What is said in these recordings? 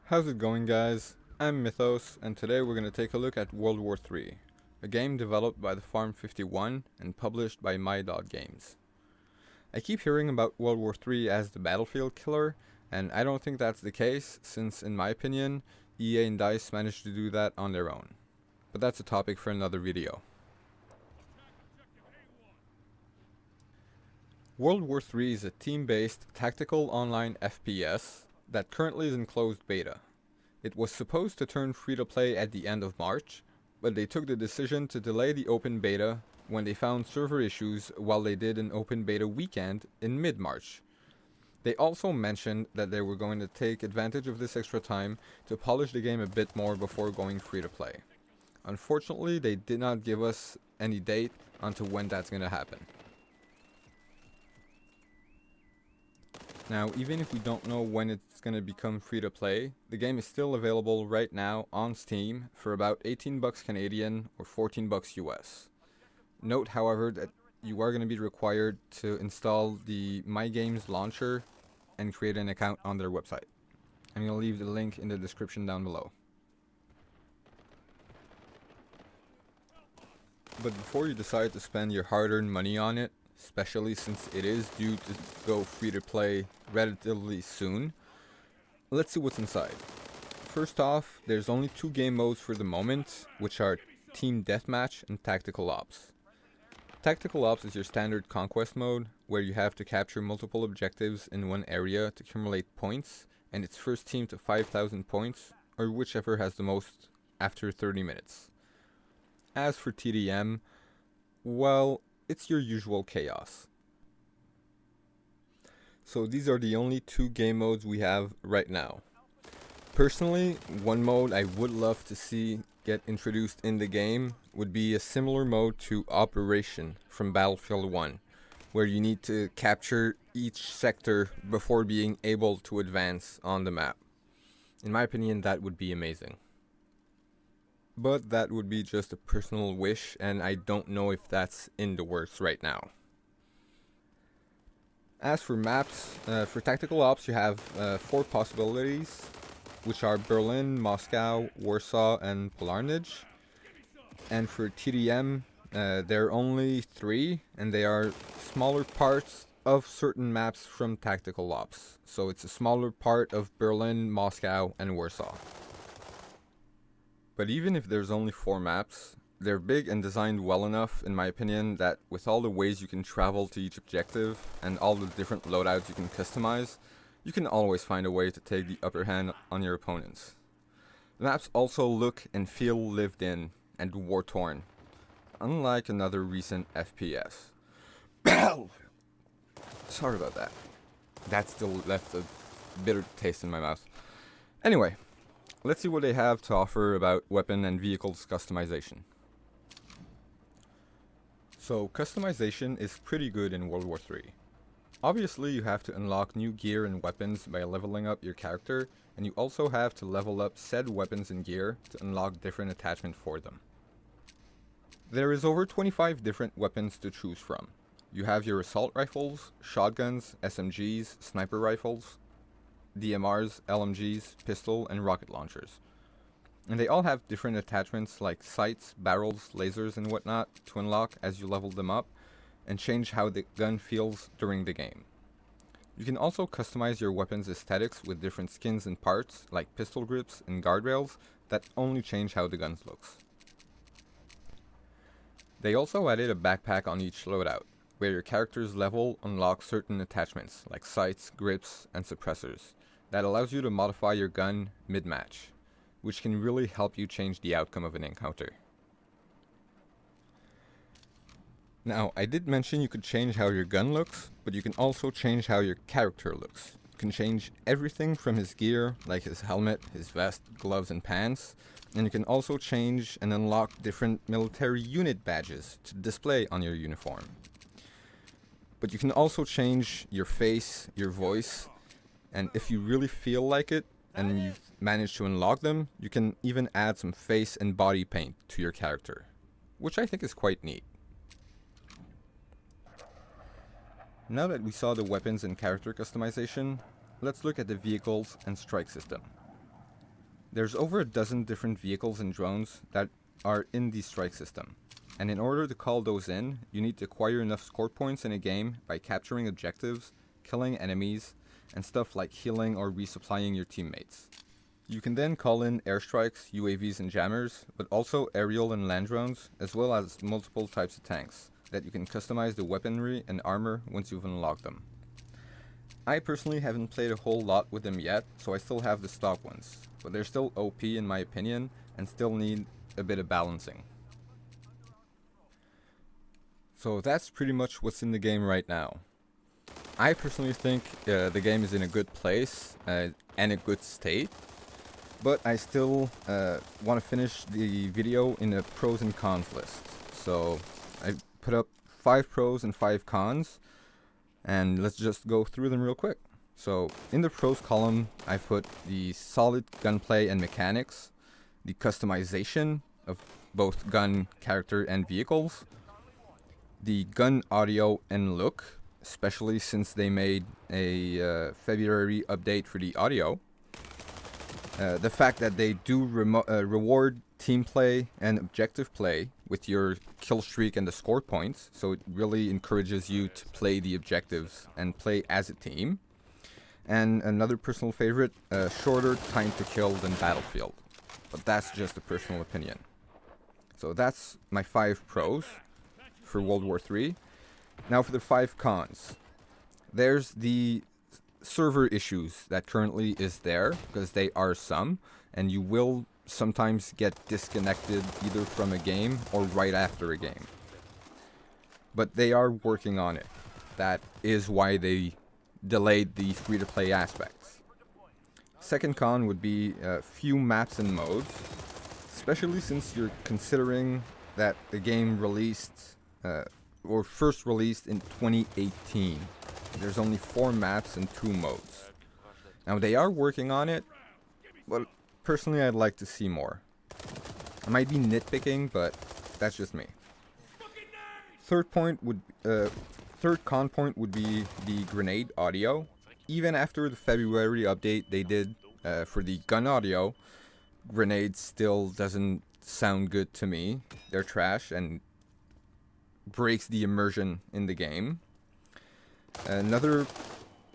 How's it going, guys? I'm Mythos, and today we're going to take a look at World War III, a game developed by the Farm 51 and published by My.Games. I keep hearing about World War III as the battlefield killer, and I don't think that's the case, since in my opinion, EA and DICE managed to do that on their own. But that's a topic for another video. World War III is a team-based tactical online FPS that currently is in closed beta. It was supposed to turn free-to-play at the end of March, but they took the decision to delay the open beta when they found server issues while they did an open beta weekend in mid-March. They also mentioned that they were going to take advantage of this extra time to polish the game a bit more before going free-to-play. Unfortunately, they did not give us any date onto when that's going to happen. Now, even if we don't know when it's going to become free to play, the game is still available right now on Steam for about 18 bucks Canadian or 14 bucks US. Note, however, that you are going to be required to install the My Games launcher and create an account on their website. I'm going to leave the link in the description down below. But before you decide to spend your hard-earned money on it, especially since it is due to go free to play relatively soon, let's see what's inside. First off, there's only two game modes for the moment, which are Team Deathmatch and Tactical Ops. Tactical Ops is your standard conquest mode, where you have to capture multiple objectives in one area to accumulate points, and it's first team to 5,000 points, or whichever has the most after 30 minutes. As for TDM, well, it's your usual chaos. So these are the only two game modes we have right now. Personally, one mode I would love to see get introduced in the game would be a similar mode to Operation from Battlefield 1, where you need to capture each sector before being able to advance on the map. In my opinion, that would be amazing. But that would be just a personal wish, and I don't know if that's in the works right now. As for maps, for Tactical Ops you have 4 possibilities, which are Berlin, Moscow, Warsaw, and Polarnij. And for TDM, there are only 3, and they are smaller parts of certain maps from Tactical Ops. So it's a smaller part of Berlin, Moscow, and Warsaw. But even if there's only 4 maps, they're big and designed well enough, in my opinion, that with all the ways you can travel to each objective and all the different loadouts you can customize, you can always find a way to take the upper hand on your opponents. The maps also look and feel lived in and war-torn, unlike another recent FPS. Sorry about that. That still left a bitter taste in my mouth. Anyway, let's see what they have to offer about weapon and vehicles customization. So, customization is pretty good in World War III. Obviously, you have to unlock new gear and weapons by leveling up your character, and you also have to level up said weapons and gear to unlock different attachments for them. There is over 25 different weapons to choose from. You have your assault rifles, shotguns, SMGs, sniper rifles, DMRs, LMGs, pistol, and rocket launchers. And they all have different attachments like sights, barrels, lasers, and whatnot to unlock as you level them up and change how the gun feels during the game. You can also customize your weapon's aesthetics with different skins and parts like pistol grips and guardrails that only change how the gun looks. They also added a backpack on each loadout, where your character's level unlocks certain attachments like sights, grips, and suppressors that allows you to modify your gun mid-match, which can really help you change the outcome of an encounter. Now, I did mention you could change how your gun looks, but you can also change how your character looks. You can change everything from his gear, like his helmet, his vest, gloves, and pants, and you can also change and unlock different military unit badges to display on your uniform. But you can also change your face, your voice, and if you really feel like it, and you've managed to unlock them, you can even add some face and body paint to your character, which I think is quite neat. Now that we saw the weapons and character customization, let's look at the vehicles and strike system. There's over a dozen different vehicles and drones that are in the strike system, and in order to call those in, you need to acquire enough score points in a game by capturing objectives, killing enemies, and stuff like healing or resupplying your teammates. You can then call in airstrikes, UAVs and jammers, but also aerial and land drones, as well as multiple types of tanks, that you can customize the weaponry and armor once you've unlocked them. I personally haven't played a whole lot with them yet, so I still have the stock ones, but they're still OP in my opinion, and still need a bit of balancing. So that's pretty much what's in the game right now. I personally think the game is in a good place and a good state, but I still want to finish the video in a pros and cons list. So I put up 5 pros and 5 cons, and let's just go through them real quick. So in the pros column, I put the solid gunplay and mechanics, the customization of both gun, character, and vehicles, the gun audio and look, especially since they made a February update for the audio. The fact that they do reward team play and objective play with your kill streak and the score points, so it really encourages you to play the objectives and play as a team. And another personal favorite, shorter time to kill than Battlefield, but that's just a personal opinion. So that's my 5 pros for World War III. Now for the 5 cons. There's the server issues that currently is there, because they are some, and you will sometimes get disconnected either from a game or right after a game. But they are working on it. That is why they delayed the free-to-play aspects. Second con would be few maps and modes, especially since you're considering that the game released or first released in 2018. There's only 4 maps and 2 modes. Now they are working on it, but personally I'd like to see more. I might be nitpicking, but that's just me. Third con point would be the grenade audio. Even after the February update they did for the gun audio, grenade still doesn't sound good to me. They're trash and breaks the immersion in the game. Another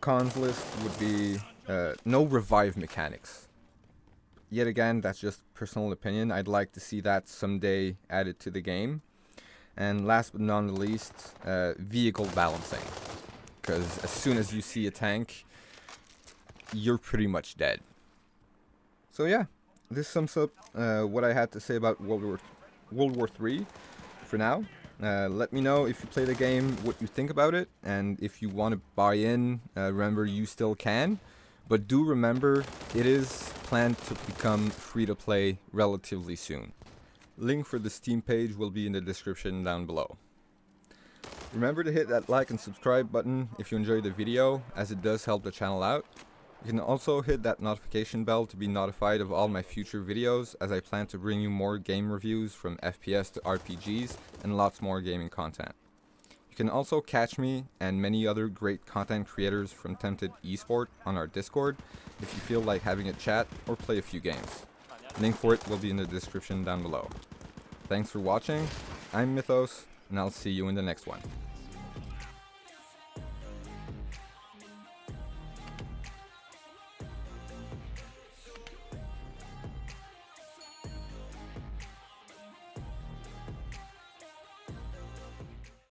cons list would be no revive mechanics. Yet again, that's just personal opinion. I'd like to see that someday added to the game. And last but not least, vehicle balancing. Because as soon as you see a tank, you're pretty much dead. So yeah, this sums up what I had to say about World War III for now. Let me know if you play the game, what you think about it, and if you want to buy in, remember you still can. But do remember, it is planned to become free-to-play relatively soon. Link for the Steam page will be in the description down below. Remember to hit that like and subscribe button if you enjoyed the video, as it does help the channel out. You can also hit that notification bell to be notified of all my future videos, as I plan to bring you more game reviews from FPS to RPGs and lots more gaming content. You can also catch me and many other great content creators from Tempted Esport on our Discord if you feel like having a chat or play a few games. Link for it will be in the description down below. Thanks for watching, I'm Mythos, and I'll see you in the next one.